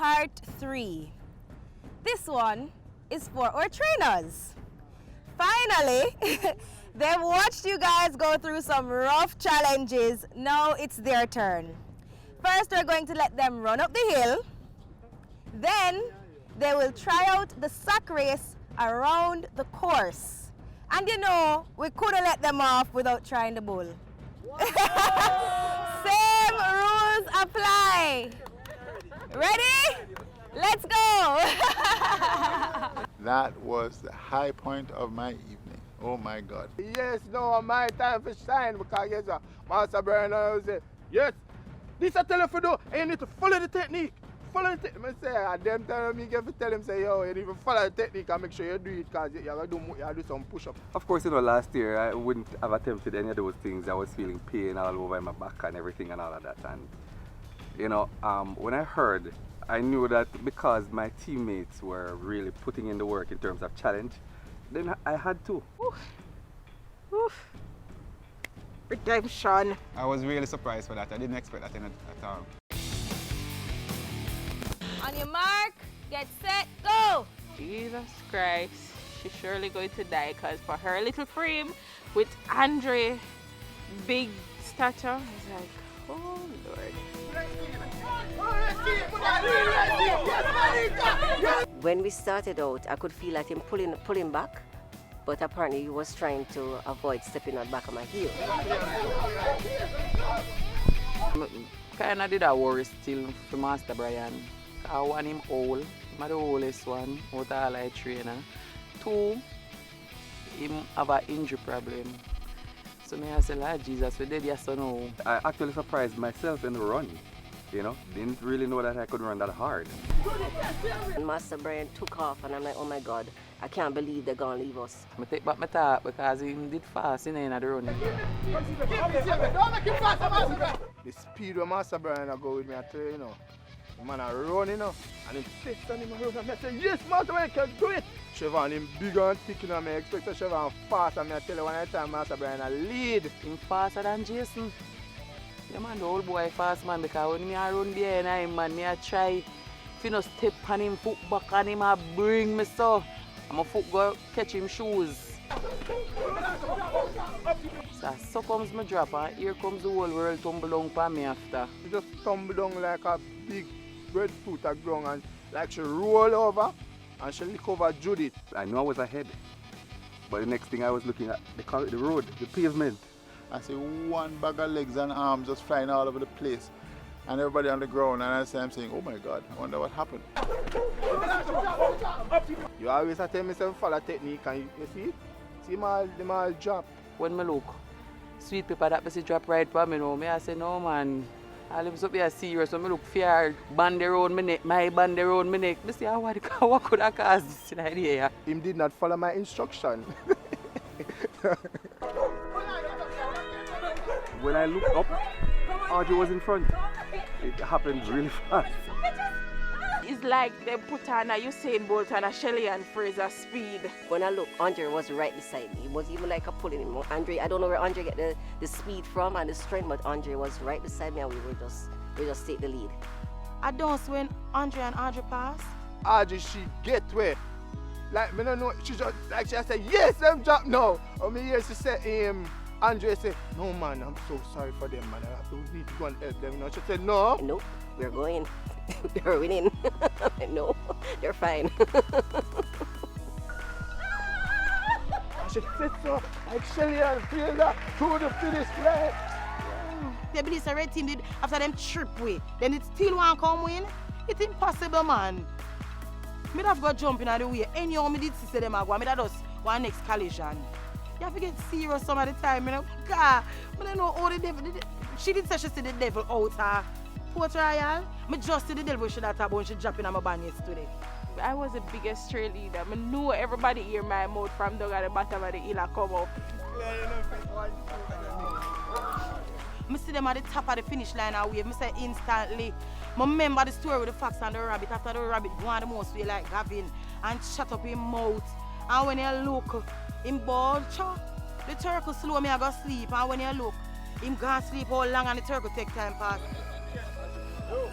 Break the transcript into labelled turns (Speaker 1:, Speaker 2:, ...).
Speaker 1: part 3. This one is for our trainers. Finally, they've watched you guys go through some rough challenges. Now it's their turn. First, we're going to let them run up the hill. Then, they will try out the sack race around the course. And you know, we couldn't let them off without trying the bull. Same rules apply. Ready? Let's go!
Speaker 2: That was the high point of my evening. Oh my God.
Speaker 3: Yes, no, my time for shine because yes, Master Brian will say, yes, this I tell you to do, and you need to follow the technique. Follow the technique. I say, and them time me get to tell him, say, yo, you need to follow the technique and make sure you do it because you have to do some push-ups.
Speaker 4: Of course, you know, last year I wouldn't have attempted any of those things. I was feeling pain all over my back and everything and all of that. And, you know, when I heard, I knew that because my teammates were really putting in the work in terms of challenge, then I had to.
Speaker 1: Oof. Oof. Redemption.
Speaker 5: I was really surprised for that. I didn't expect that at all.
Speaker 1: On your mark, get set, go!
Speaker 6: Jesus Christ, she's surely going to die because for her little frame with Andre big stature, it's like, oh Lord.
Speaker 7: When we started out, I could feel like him pulling back, but apparently he was trying to avoid stepping on the back of my heel.
Speaker 6: Kinda did a worry still for Master Brian. I want him old, I'm the oldest one out of all I trainer. 2, him have an injury problem. So I said, Lord Jesus, we did yes or no.
Speaker 4: I actually surprised myself in the run. You know, didn't really know that I could run that hard.
Speaker 7: And Master Brian took off and I'm like, oh my God, I can't believe they're gonna leave us.
Speaker 6: I take back my talk because he did fast in the run.
Speaker 3: The speed where Master Brian go with me, I tell you, you know. The man are running, you know, and him fist on him and I say, yes, Master Brian can do it. Chevron him big and thick, you know, I expect a Chevron fast, and I tell you one time Master Brian a lead.
Speaker 6: Him faster than Jason. Yeah, man, the old boy fast, man, because when I run behind him, man, I try to not step on him, foot back on him, and bring me so. And my foot go catch him shoes. So comes my drop, and here comes the whole world tumble down for me after.
Speaker 3: She just tumble down like a big breadfruit at ground, and like she roll over, and she lick over Judith.
Speaker 4: I knew I was ahead, but the next thing I was looking at, the road, the pavement.
Speaker 2: I see one bag of legs and arms just flying all over the place. And everybody on the ground, and I'm saying, oh my God, I wonder what happened.
Speaker 3: You always have to tell me to follow technique, and you see them all drop.
Speaker 6: When I look, sweet pepper that person drop right for me now, I say, no man, I live up here serious, when I look fear, band around my neck, my band around my neck, I say, what could I cause this in idea?
Speaker 3: Him did not follow my instruction.
Speaker 4: When I looked up, Audrey was in front. It happened really fast.
Speaker 6: It's like they put on a Usain Bolt and a Shelley and Fraser speed.
Speaker 7: When I looked, Andre was right beside me. It was even like a pulling him. Andre, I don't know where Andre get the speed from and the strength, but Andre was right beside me and we just take the lead.
Speaker 1: I don't when Andre and Audrey pass.
Speaker 3: Audrey, she get where? Like, I don't know, she just, like she said, yes, them drop now. Or me hear she say, Andre said, no man, I'm so sorry for them, man. I need to go and help them. You know, she said, no.
Speaker 7: Nope, we're going. They're winning. No, they're fine.
Speaker 3: She said so, like Shelly and Taylor to the finish line.
Speaker 1: They believe the red team did after them trip way. Then it still won't come win. It's impossible, man. Me have got jumping out of the way. Anyhow, me did see them go. Me that just one next collision. You have to get serious some of the time, you know. God, I don't know how the devil did. She did say she see the devil out her Port Royal. Me just see the devil she that about she dropping on my band yesterday.
Speaker 6: I was the biggest cheerleader. I know everybody hear my mouth from down at the bottom of the hill and come up.
Speaker 1: I see them at the top of the finish line and wave. I say instantly. I remember the story with the fox and the rabbit. After the rabbit go on the most way like Gavin and shut up his mouth. And when you look, him bald, the turtle slow me I go sleep. And when you look, him go sleep all long and the turtle take time pass.
Speaker 3: Go.